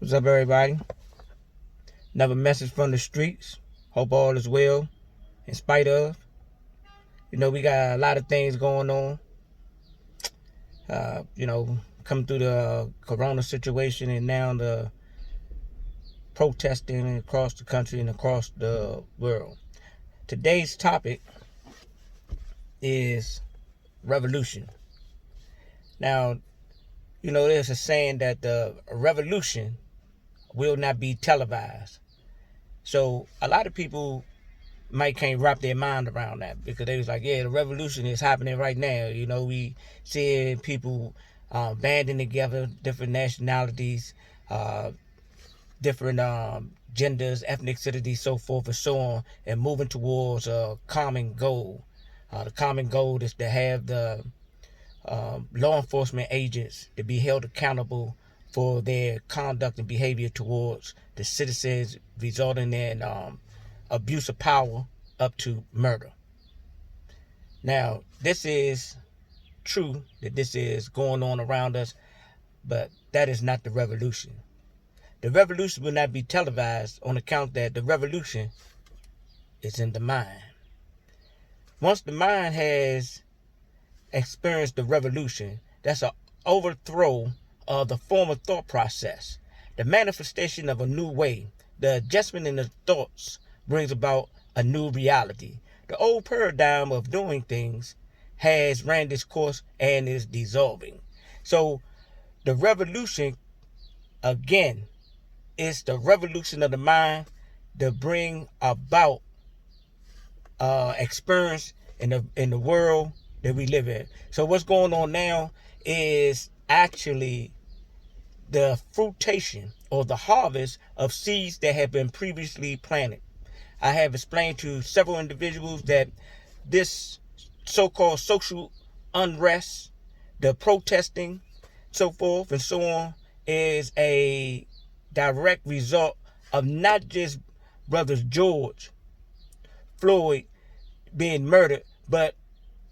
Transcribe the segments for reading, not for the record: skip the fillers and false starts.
What's up, everybody? Another message from the streets. Hope all is well, in spite of. We got a lot of things going on. Coming through the corona situation and now the protesting across the country and across the world. Today's topic is revolution. Now, there's a saying that the revolution will not be televised. So a lot of people can't wrap their mind around that, because they was like, yeah, the revolution is happening right now. We seeing people banding together, different nationalities, different genders, ethnicities, so forth and so on, and moving towards a common goal. The common goal is to have the law enforcement agents to be held accountable for their conduct and behavior towards the citizens, resulting in abuse of power up to murder. Now, this is true that this is going on around us, but that is not the revolution. The revolution will not be televised on account that the revolution is in the mind. Once the mind has experienced the revolution, that's an overthrow of the former thought process, the manifestation of a new way. The adjustment in the thoughts brings about a new reality. The old paradigm of doing things has ran its course and is dissolving. So the revolution, again, is the revolution of the mind to bring about experience in the world that we live in. So what's going on now is actually the fruitation or the harvest of seeds that have been previously planted. I have explained to several individuals that this so-called social unrest, the protesting, so forth and so on, is a direct result of not just brothers George Floyd being murdered, but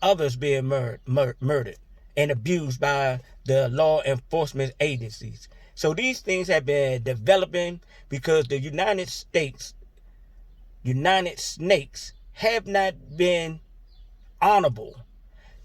others being murdered and abused by the law enforcement agencies. So these things have been developing because the United Snakes have not been honorable.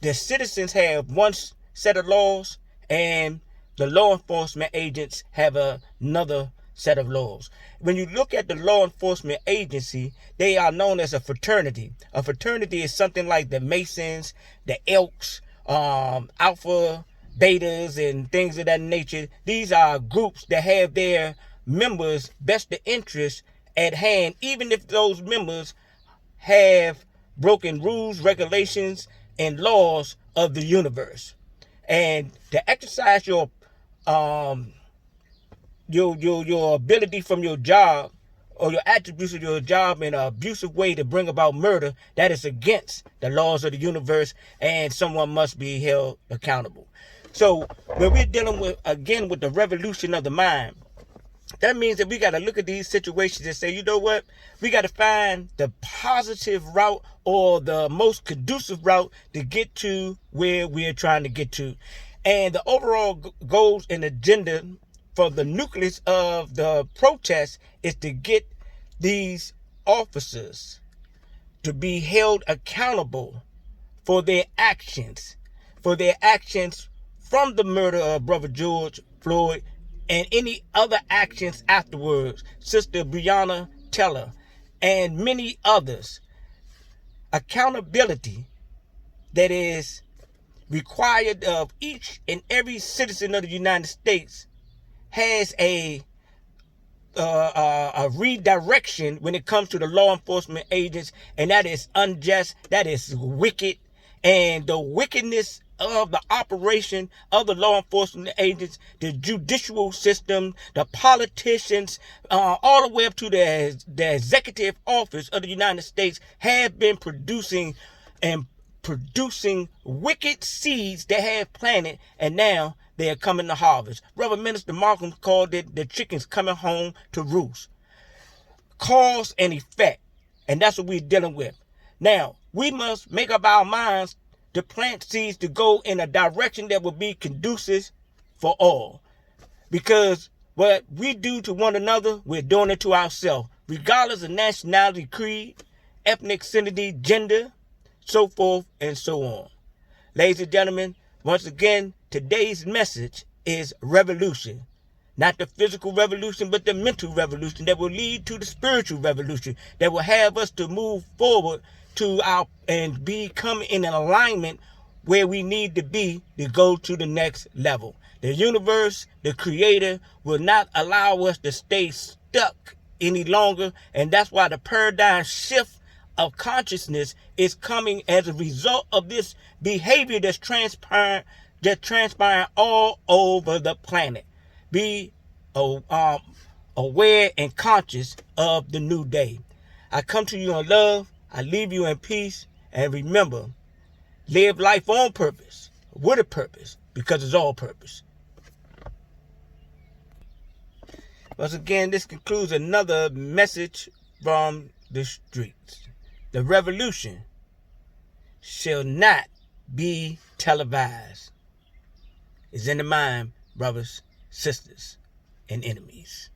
The citizens have one set of laws and the law enforcement agents have another set of laws. When you look at the law enforcement agency, they are known as a fraternity. A fraternity is something like the Masons, the Elks, Alpha, Betas, and things of that nature. These are groups that have their members' best interest at hand, even if those members have broken rules, regulations, and laws of the universe. And to exercise your ability from your job or your attributes of your job in an abusive way to bring about murder, that is against the laws of the universe, and someone must be held accountable. So when we're dealing with the revolution of the mind, that means that we got to look at these situations and say, you know what? We got to find the positive route or the most conducive route to get to where we're trying to get to. And the overall goals and agenda for the nucleus of the protest is to get these officers to be held accountable for their actions from the murder of Brother George Floyd and any other actions afterwards, Sister Breonna Taylor, and many others. Accountability that is required of each and every citizen of the United States has a redirection when it comes to the law enforcement agents, and that is unjust, that is wicked, and the wickedness of the operation of the law enforcement agents, the judicial system, the politicians, all the way up to the executive office of the United States have been producing wicked seeds that have planted, and now they are coming to harvest. Brother Minister Malcolm called it the chickens coming home to roost. Cause and effect, and that's what we're dealing with. Now, we must make up our minds to plant seeds to go in a direction that will be conducive for all. Because What we do to one another, we're doing it to ourselves, regardless of nationality, creed, ethnicity, gender, so forth and so on. Ladies and gentlemen, once again, today's message is revolution. Not the physical revolution, but the mental revolution that will lead to the spiritual revolution that will have us to move forward to and become in an alignment where we need to be to go to the next level. The universe, the creator, will not allow us to stay stuck any longer, and that's why the paradigm shift of consciousness is coming as a result of this behavior that's transpiring all over the planet. Be aware and conscious of the new day. I come to you in love. I leave you in peace. And remember, live life on purpose, with a purpose, because it's all purpose. Once again, this concludes another message from the streets. The revolution shall not be televised. It's in the mind, brothers, sisters, and enemies.